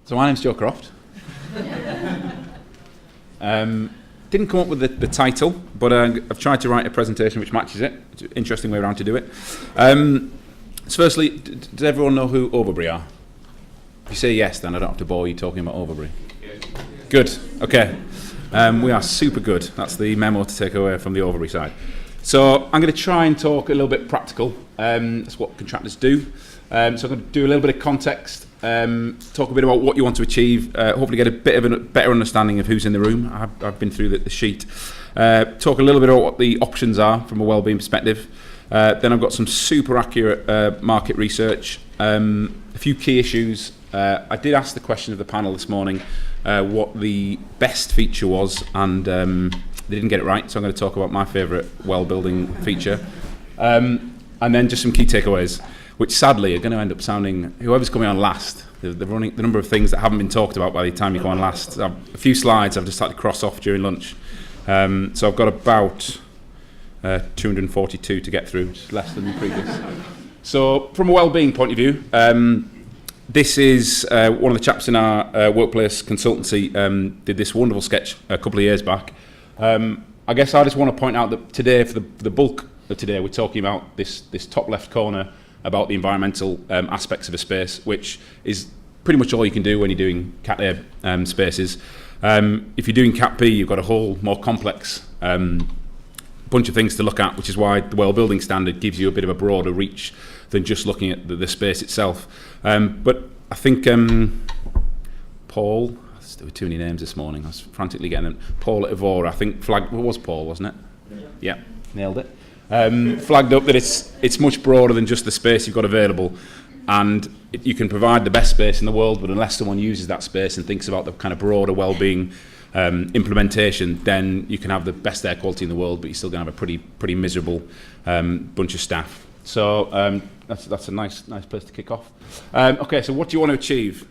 So my name's Joe Croft. Didn't come up with the title, but I've tried to write a presentation which matches it. It's an interesting way around to do it. So firstly, does everyone know who Overbury are? If you say yes, then I don't have to bore you talking about Overbury. Yes. Good, okay. We are super good. That's the memo to take away from the Overbury side. So I'm going to try and talk a little bit practical. That's what contractors do. So I'm going to do a little bit of context, talk a bit about what you want to achieve, hopefully get a bit of a better understanding of who's in the room. I've been through the sheet. Talk a little bit about what the options are from a wellbeing perspective. Then I've got some super accurate market research, a few key issues. I did ask the question of the panel this morning what the best feature was, and they didn't get it right, so I'm going to talk about my favourite well-building feature. And then just some key takeaways, which sadly are going to end up sounding, whoever's coming on last, the number of things that haven't been talked about by the time you go on last. A few slides I've just had to cross off during lunch. So I've got about 242 to get through, which is less than the previous. So from a well-being point of view, this is one of the chaps in our workplace consultancy did this wonderful sketch a couple of years back. I guess I just want to point out that today, for the bulk of today, we're talking about this top left corner about the environmental aspects of a space, which is pretty much all you can do when you're doing Cat A spaces. If you're doing Cat B, you've got a whole more complex bunch of things to look at, which is why the well building standard gives you a bit of a broader reach than just looking at the space itself. But I think Paul, there were too many names this morning, I was frantically getting them. Paul at Evora, I think flagged, it was Paul, wasn't it? Yeah, nailed it. Flagged up that it's much broader than just the space you've got available, and you can provide the best space in the world, but unless someone uses that space and thinks about the kind of broader well-being implementation, then you can have the best air quality in the world, but you're still going to have a pretty miserable bunch of staff. So that's a nice place to kick off. Okay, so what do you want to achieve?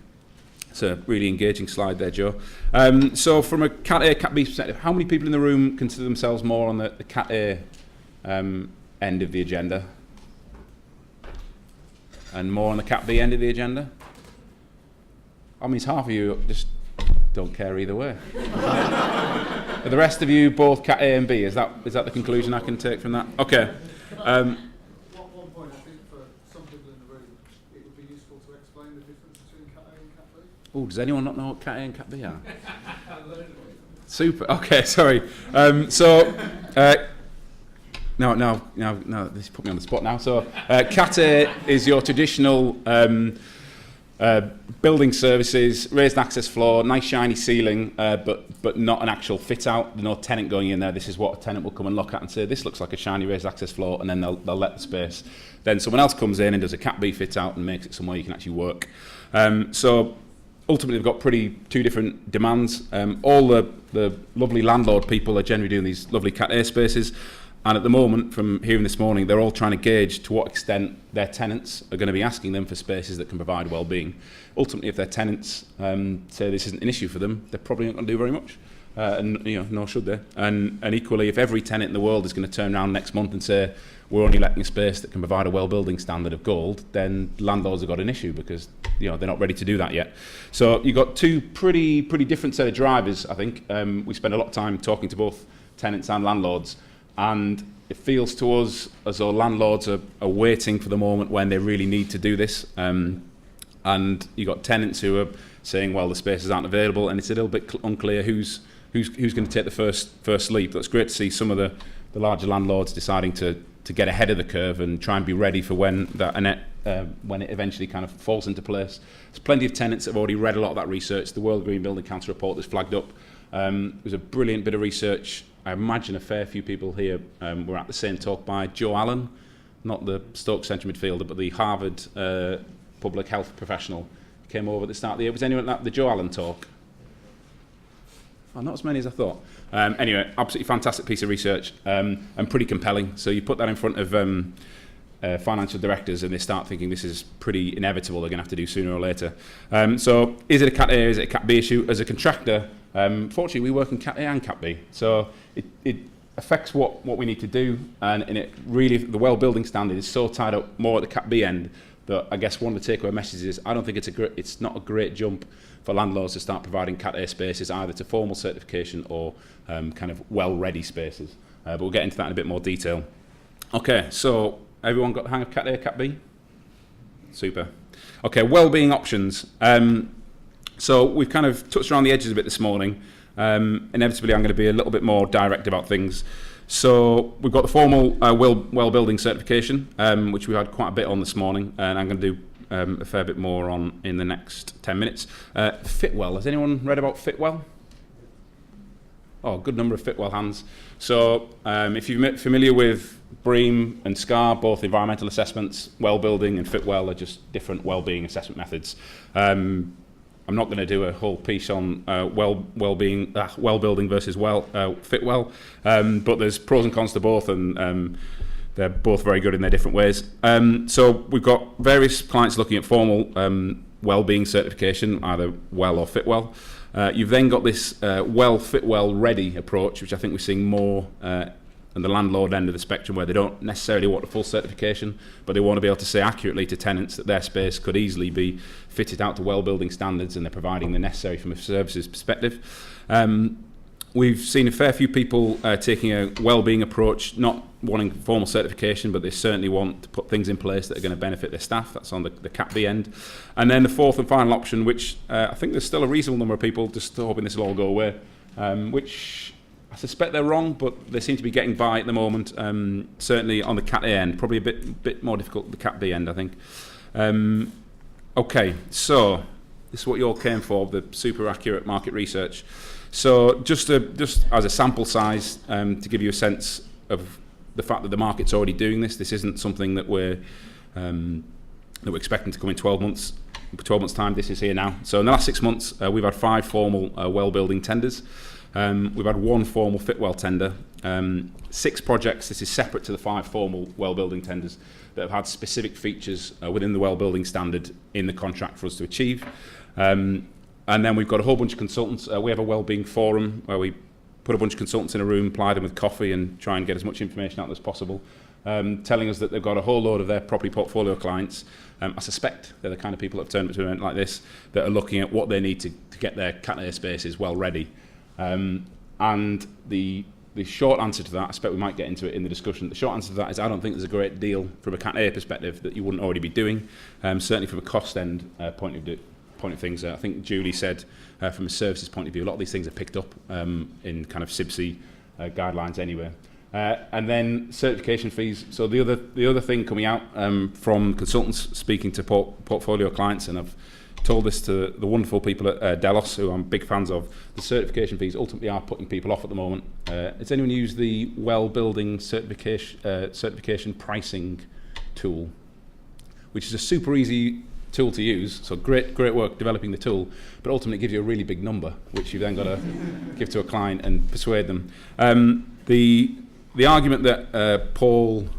It's a really engaging slide there, Joe. So from a Cat A, Cat B perspective, how many people in the room consider themselves more on the Cat A end of the agenda, and more on the Cat B end of the agenda? I mean, half of you just don't care either way. Are the rest of you both Cat A and B? Is that the conclusion I can take from that? Okay. One point, I think for some people in the room, it would be useful to explain the difference between Cat A and Cat B. Oh, does anyone not know what Cat A and Cat B are? Super. Okay, sorry. No, this put me on the spot now. So, Cat A is your traditional building services, raised access floor, nice shiny ceiling, but not an actual fit out. There's no tenant going in there. This is what a tenant will come and look at and say, this looks like a shiny raised access floor, and then they'll let the space. Then someone else comes in and does a Cat B fit out and makes it somewhere you can actually work. So ultimately, we've got two different demands. All the lovely landlord people are generally doing these lovely Cat A spaces. And at the moment, from hearing this morning, they're all trying to gauge to what extent their tenants are going to be asking them for spaces that can provide well-being. Ultimately, if their tenants say this isn't an issue for them, they're probably not going to do very much, and nor should they. And equally, if every tenant in the world is going to turn around next month and say we're only letting a space that can provide a well-building standard of gold, then landlords have got an issue because they're not ready to do that yet. So you've got two pretty different set of drivers. I think we spend a lot of time talking to both tenants and landlords. And it feels to us as though landlords are waiting for the moment when they really need to do this. And you've got tenants who are saying, well, the spaces aren't available, and it's a little bit unclear who's going to take the first leap. That's great to see some of the larger landlords deciding to get ahead of the curve and try and be ready for when it eventually kind of falls into place. There's plenty of tenants that have already read a lot of that research. The World Green Building Council report that's flagged up. It was a brilliant bit of research. I imagine a fair few people here were at the same talk by Joe Allen, not the Stoke central midfielder, but the Harvard public health professional. Came over at the start of the year. Was anyone at the Joe Allen talk? Oh, not as many as I thought. Anyway, absolutely fantastic piece of research and pretty compelling. So you put that in front of financial directors and they start thinking this is pretty inevitable, they're going to have to do sooner or later. So is it a Cat A, is it a Cat B issue? As a contractor, fortunately we work in Cat A and Cat B, so it affects what we need to do, and it really, the well building standard is so tied up more at the Cat B end that I guess one of the takeaway messages is I don't think it's not a great jump for landlords to start providing Cat A spaces either to formal certification or kind of well-ready spaces. But we'll get into that in a bit more detail. Okay, so everyone got the hang of Cat A, Cat B? Super. Okay, well-being options. So we've kind of touched around the edges a bit this morning. Inevitably, I'm going to be a little bit more direct about things. So we've got the formal well building certification, which we had quite a bit on this morning, and I'm going to do a fair bit more on in the next 10 minutes. Fitwell, has anyone read about Fitwell? Oh, good number of Fitwell hands. So if you're familiar with BRE and SCAR, both environmental assessments, well building and Fitwell are just different well-being assessment methods. I'm not going to do a whole piece on well building versus Fitwell, but there's pros and cons to both, and they're both very good in their different ways. So we've got various clients looking at formal well-being certification, either well or Fitwell. You've then got this Fitwell ready approach, which I think we're seeing more on the landlord end of the spectrum, where they don't necessarily want a full certification, but they want to be able to say accurately to tenants that their space could easily be fitted out to well building standards, and they're providing the necessary from a services perspective. We've seen a fair few people taking a well-being approach, not wanting formal certification, but they certainly want to put things in place that are going to benefit their staff. That's on the Cat B end. And then the fourth and final option, which I think there's still a reasonable number of people just hoping this will all go away, which I suspect they're wrong, but they seem to be getting by at the moment, certainly on the Cat A end, probably a bit more difficult at the Cat B end, I think. Okay, so this is what you all came for, the super accurate market research. So just as a sample size, to give you a sense of the fact that the market's already doing this. This isn't something that we're expecting to come in 12 months. 12 months' time, this is here now. So in the last 6 months, we've had 5 formal well-building tenders. We've had 1 formal Fitwell tender, 6 projects. This is separate to the 5 formal well-building tenders that have had specific features within the well-building standard in the contract for us to achieve. And then we've got a whole bunch of consultants. We have a wellbeing forum where we put a bunch of consultants in a room, ply them with coffee, and try and get as much information out as possible, telling us that they've got a whole load of their property portfolio clients. I suspect they're the kind of people that have turned up to an event like this that are looking at what they need to get their Cat A spaces well ready. And the short answer to that, I expect we might get into it in the discussion, the short answer to that is I don't think there's a great deal from a Cat A perspective that you wouldn't already be doing, certainly from a cost end point of things. I think Julie said from a services point of view, a lot of these things are picked up in kind of CIBSE guidelines anyway. And then certification fees. So the other thing coming out from consultants speaking to portfolio clients, and I've told this to the wonderful people at Delos, who I'm big fans of, the certification fees ultimately are putting people off at the moment. Has anyone used the well building certification pricing tool, which is a super easy tool to use, so great work developing the tool, but ultimately it gives you a really big number, which you've then got to give to a client and persuade them. The argument that Paul,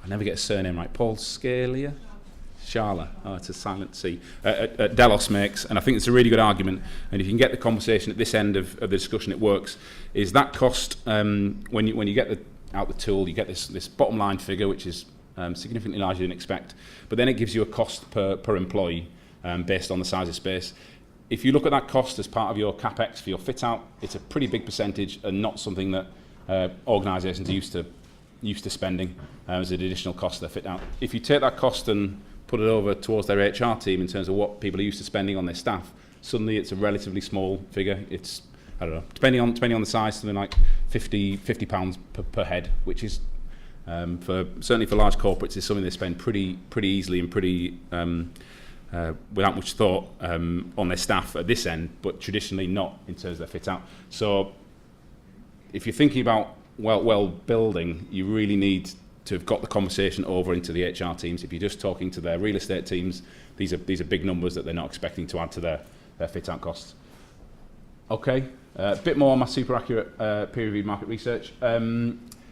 I never get his surname right, Paul Scalia? Sharla, it's a silent C, at Delos makes, and I think it's a really good argument, and if you can get the conversation at this end of the discussion, it works, is that cost, when you get out the tool, you get this bottom line figure, which is significantly larger than you expect, but then it gives you a cost per employee based on the size of space. If you look at that cost as part of your capex for your fit out, it's a pretty big percentage and not something that organisations are used to spending as an additional cost to their fit out. If you take that cost and put it over towards their HR team in terms of what people are used to spending on their staff, suddenly it's a relatively small figure. It's, I don't know, depending on the size, something like £50 per head, which is certainly for large corporates is something they spend pretty easily and pretty without much thought on their staff at this end, but traditionally not in terms of their fit out. So if you're thinking about well building, you really need to have got the conversation over into the HR teams. If you're just talking to their real estate teams, these are big numbers that they're not expecting to add to their fit out costs. Okay, a bit more on my super accurate peer reviewed market research.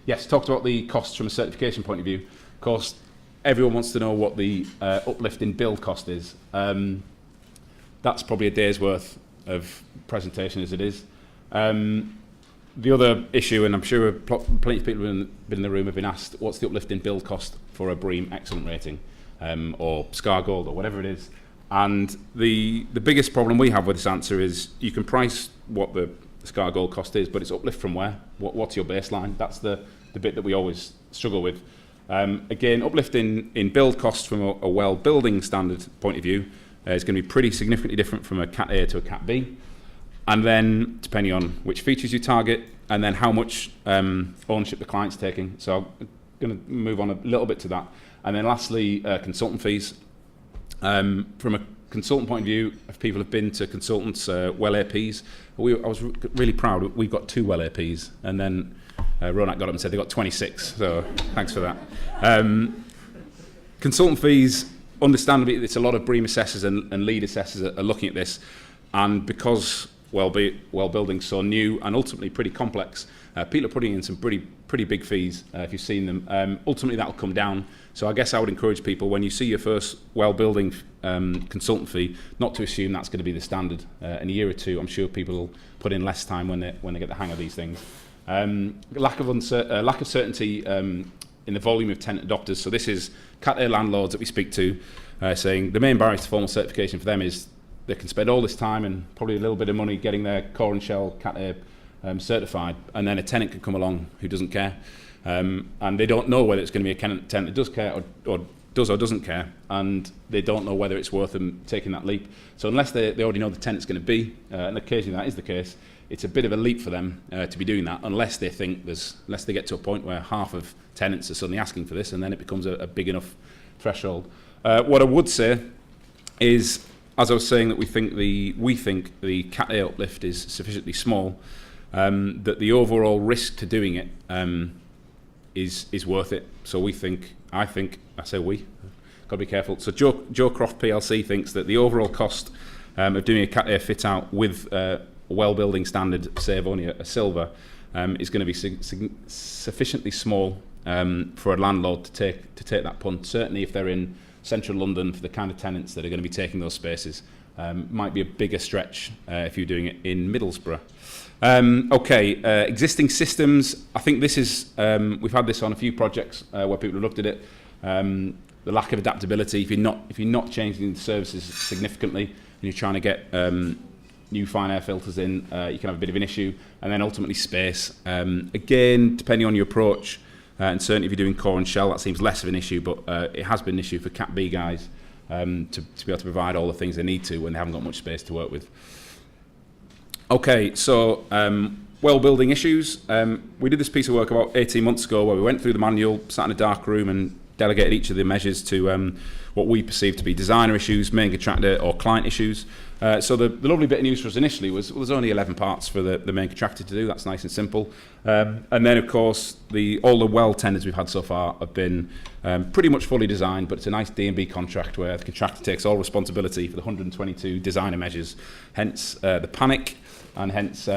Yes, talked about the costs from a certification point of view. Of course, everyone wants to know what the uplift in build cost is. That's probably a day's worth of presentation as it is. The other issue, and I'm sure plenty of people who've been in the room have been asked, what's the uplift in build cost for a BRE Excellent rating, or SCAR Gold, or whatever it is? And the biggest problem we have with this answer is you can price what the Sky Gold cost is, but it's uplift from where? What's your baseline? That's the bit that we always struggle with. Again, uplift in build costs from a well building standard point of view is going to be pretty significantly different from a Cat A to a Cat B. And then, depending on which features you target, and then how much ownership the client's taking. So I'm going to move on a little bit to that. And then lastly, consultant fees. From a consultant point of view, if people have been to consultants, well APs, I was really proud. We've got 2 well APs, and then Ronak got up and said they got 26. So thanks for that. Consultant fees, understandably, it's a lot of BRE assessors and lead assessors are looking at this, and because well building's so new and ultimately pretty complex, people are putting in some pretty big fees if you've seen them. Ultimately, that'll come down. So I guess I would encourage people, when you see your first well building consultant fee, not to assume that's going to be the standard. In a year or two, I'm sure people will put in less time when they get the hang of these things. Lack of certainty in the volume of tenant adopters. So this is Cat A landlords that we speak to, saying the main barrier to formal certification for them is they can spend all this time and probably a little bit of money getting their core and shell Cat A certified, and then a tenant can come along who doesn't care, and they don't know whether it's going to be a tenant that does care or does or doesn't care, and they don't know whether it's worth them taking that leap. So unless they already know the tenant's going to be, and occasionally that is the case, it's a bit of a leap for them to be doing that, unless they get to a point where half of tenants are suddenly asking for this, and then it becomes a big enough threshold. What I would say is, as I was saying, that we think the Cat A uplift is sufficiently small, that the overall risk to doing it is worth it. So I say we, got to be careful. So Joe Croft PLC thinks that the overall cost of doing a Cat A fit out with a well building standard, say of only a silver, is going to be sufficiently small for a landlord to take that punt. Certainly if they're in central London, for the kind of tenants that are going to be taking those spaces. Might be a bigger stretch if you're doing it in Middlesbrough. Existing systems. I think this is, we've had this on a few projects where people have looked at it. The lack of adaptability. If you're not changing the services significantly and you're trying to get new fine air filters in, you can have a bit of an issue. And then ultimately space. Again, depending on your approach, and certainly if you're doing core and shell, that seems less of an issue, but it has been an issue for Cat B guys to be able to provide all the things they need to when they haven't got much space to work with. Okay, so well building issues. We did this piece of work about 18 months ago where we went through the manual, sat in a dark room and delegated each of the measures to what we perceive to be designer issues, main contractor or client issues. So the lovely bit of news for us initially was there's only 11 parts for the main contractor to do. That's nice and simple. And then, of course, all the well tenders we've had so far have been pretty much fully designed, but it's a nice D&B contract where the contractor takes all responsibility for the 122 designer measures, hence the panic, and hence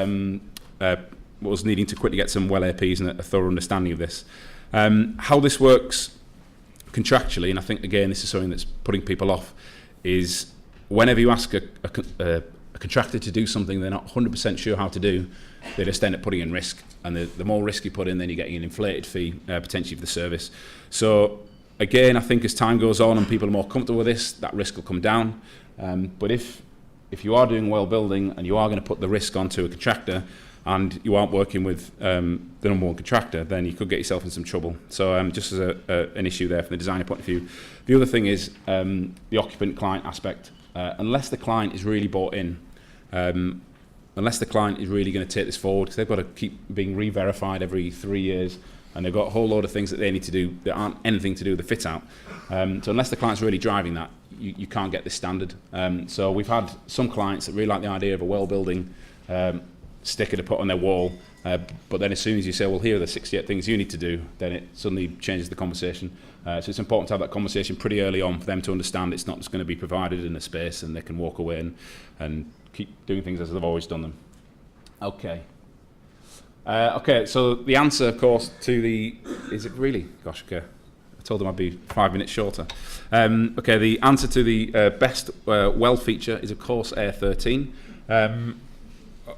was needing to quickly get some well APs and a thorough understanding of this. How this works contractually, and I think, again, this is something that's putting people off, is whenever you ask a contractor to do something they're not 100% sure how to do, they just end up putting in risk. And the more risk you put in, then you're getting an inflated fee, potentially, for the service. So, again, I think as time goes on and people are more comfortable with this, that risk will come down. But if you are doing well building and you are going to put the risk onto a contractor and you aren't working with the number one contractor, then you could get yourself in some trouble. So just as an issue there from the designer point of view. The other thing is the occupant-client aspect. Unless the client is really bought in, unless the client is really going to take this forward, because they've got to keep being re-verified every 3 years, and they've got a whole load of things that they need to do that aren't anything to do with the fit-out. So unless the client's really driving that, you can't get this standard. So we've had some clients that really like the idea of a well-building sticker to put on their wall, but then as soon as you say, well, here are the 68 things you need to do, then it suddenly changes the conversation. So it's important to have that conversation pretty early on for them to understand it's not just going to be provided in a space and they can walk away and keep doing things as they've always done them. Okay. So the answer, of course, to is it really? Gosh, okay. I told them I'd be 5 minutes shorter. The answer to the best well feature is, of course, Air 13.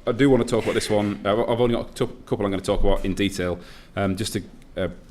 I do want to talk about this one. I've only got a couple I'm going to talk about in detail, just to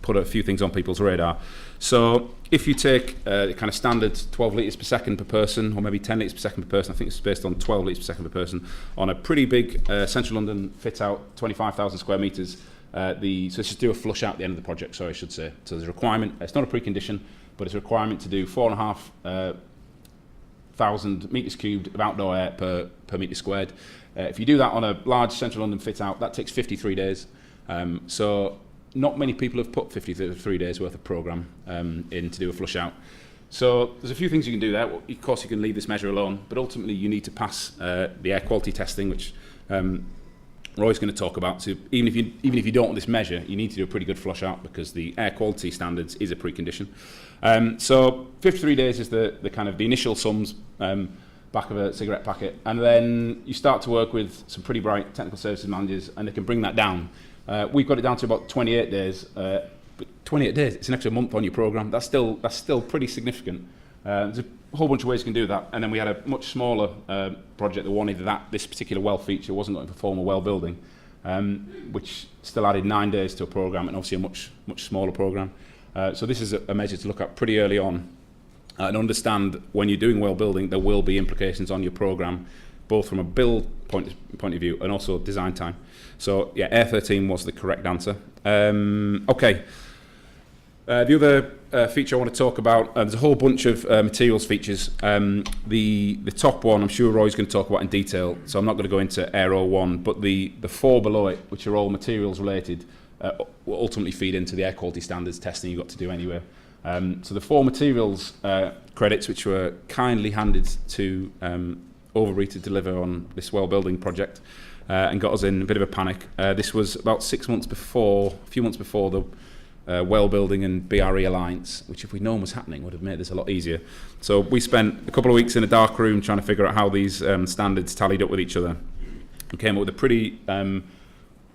put a few things on people's radar. So if you take the kind of standard 12 litres per second per person, or maybe 10 litres per second per person, I think it's based on 12 litres per second per person, on a pretty big central London fit out, 25,000 square metres. So let's just do a flush out at the end of the project, sorry, I should say. So there's a requirement, it's not a precondition, but it's a requirement to do 4,500 metres cubed of outdoor air per metre squared. If you do that on a large central London fit out, that takes 53 days. So not many people have put 53 days worth of programme in to do a flush out. So there's a few things you can do there. Well, of course, you can leave this measure alone, but ultimately you need to pass the air quality testing, which Roy's going to talk about. So even if you don't want this measure, you need to do a pretty good flush out because the air quality standards is a precondition. So 53 days is the kind of the initial sums back of a cigarette packet, and then you start to work with some pretty bright technical services managers, and they can bring that down. We've got it down to about 28 days. But 28 days, it's an extra month on your programme. That's still pretty significant. There's a whole bunch of ways you can do that. And then we had a much smaller project that wanted this particular well feature, wasn't going to perform a well building, which still added 9 days to a programme, and obviously a much smaller programme. So this is a measure to look at pretty early on and understand when you're doing well building, there will be implications on your programme, both from a build point of view and also design time. So yeah, Air 13 was the correct answer. Okay. The other feature I want to talk about, there's a whole bunch of materials features. The top one, I'm sure Roy's going to talk about in detail, so I'm not going to go into Aero 1, but the 4 below it, which are all materials related, will ultimately feed into the air quality standards testing you've got to do anyway. So the 4 materials credits, which were kindly handed to Overbury to deliver on this well building project, and got us in a bit of a panic. This was about a few months before the well building and BRE alliance, which if we'd known was happening would have made this a lot easier. So we spent a couple of weeks in a dark room trying to figure out how these standards tallied up with each other. We came up with a pretty,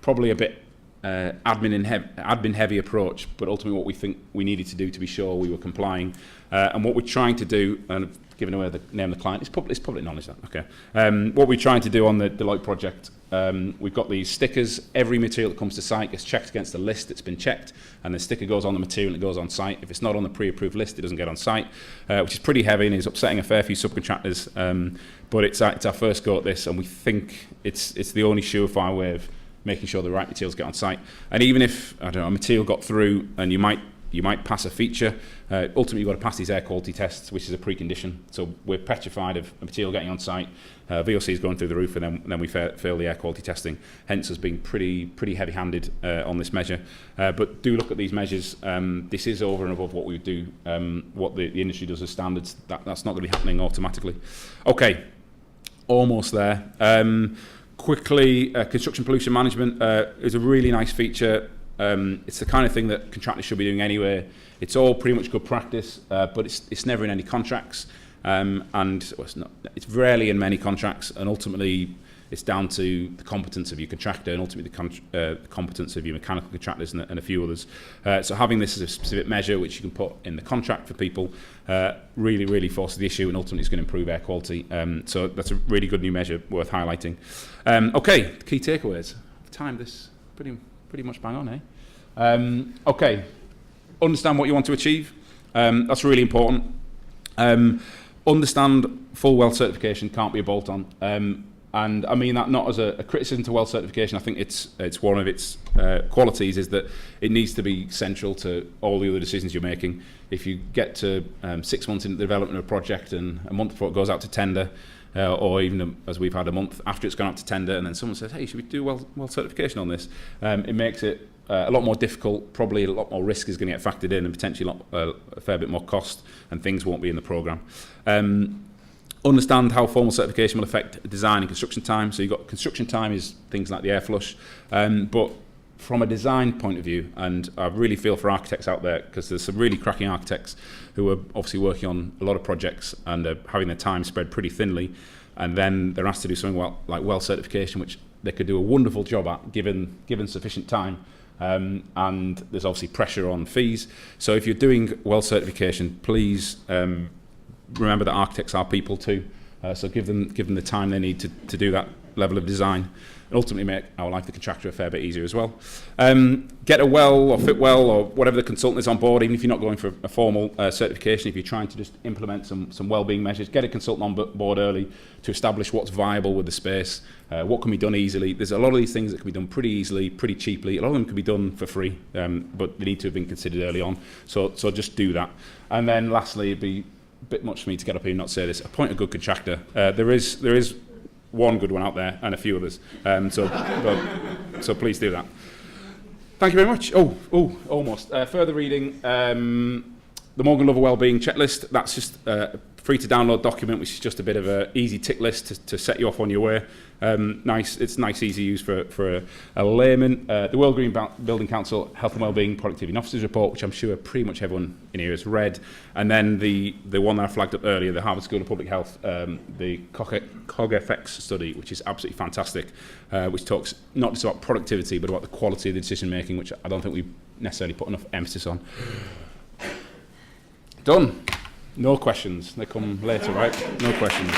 probably a bit admin heavy approach, but ultimately what we think we needed to do to be sure we were complying. And what we're trying to do, and I've given away the name of the client, it's public knowledge that, okay. What we're trying to do on the Deloitte project, we've got these stickers. Every material that comes to site gets checked against the list that's been checked, and the sticker goes on the material that goes on site. If it's not on the pre-approved list, it doesn't get on site, which is pretty heavy and is upsetting a fair few subcontractors. But it's our first go at this, and we think it's the only surefire way of making sure the right materials get on site. And even if, I don't know, a material got through and you might pass a feature, ultimately you've got to pass these air quality tests, which is a precondition. So we're petrified of a material getting on site, VOC is going through the roof, and then we fail the air quality testing. Hence us being pretty heavy-handed on this measure. But do look at these measures. This is over and above what we would do, what the industry does as standards. That's not going to be happening automatically. Okay, almost there. Quickly, construction pollution management is a really nice feature. It's the kind of thing that contractors should be doing anyway. It's all pretty much good practice, but it's never in any contracts, and it's rarely in many contracts, and ultimately it's down to the competence of your contractor and ultimately the competence of your mechanical contractors and a few others. So having this as a specific measure which you can put in the contract for people really forces the issue, and ultimately it's going to improve air quality. So that's a really good new measure worth highlighting. Okay, key takeaways. I've timed this pretty much bang on, eh? Okay, understand what you want to achieve. That's really important. Understand full well certification can't be a bolt-on. And I mean that not as a criticism to well certification. I think it's one of its qualities is that it needs to be central to all the other decisions you're making. If you get to 6 months into the development of a project and a month before it goes out to tender, or even as we've had a month after it's gone out to tender, and then someone says, hey, should we do well certification on this? It makes it a lot more difficult, probably a lot more risk is going to get factored in, and potentially a fair bit more cost, and things won't be in the programme. Understand how formal certification will affect design and construction time. So you've got construction time is things like the air flush, but from a design point of view, and I really feel for architects out there, because there's some really cracking architects who are obviously working on a lot of projects and are having their time spread pretty thinly, and then they're asked to do something like well certification, which they could do a wonderful job at given sufficient time. And there's obviously pressure on fees. So if you're doing well certification, please remember that architects are people too. So give them the time they need to do that level of design, and ultimately make our life, the contractor, a fair bit easier as well. Get a well or fit well or whatever the consultant is on board, even if you're not going for a formal certification, if you're trying to just implement some well-being measures, get a consultant on board early to establish what's viable with the space, what can be done easily. There's a lot of these things that can be done pretty easily, pretty cheaply. A lot of them can be done for free, but they need to have been considered early on. So just do that. And then lastly, it'd be a bit much for me to get up here and not say this, appoint a good contractor. There is one good one out there and a few others. So please do that. Thank you very much. Almost. Further reading, the Morgan Lover Wellbeing Checklist. That's just a free to download document, which is just a bit of an easy tick list to set you off on your way. It's nice, easy use for a layman. The World Green Building Council Health and Wellbeing Productivity and Officers Report, which I'm sure pretty much everyone in here has read. And then the one that I flagged up earlier, the Harvard School of Public Health, the COG-FX study, which is absolutely fantastic, which talks not just about productivity, but about the quality of the decision making, which I don't think we've necessarily put enough emphasis on. Done. No questions. They come later, right? No questions.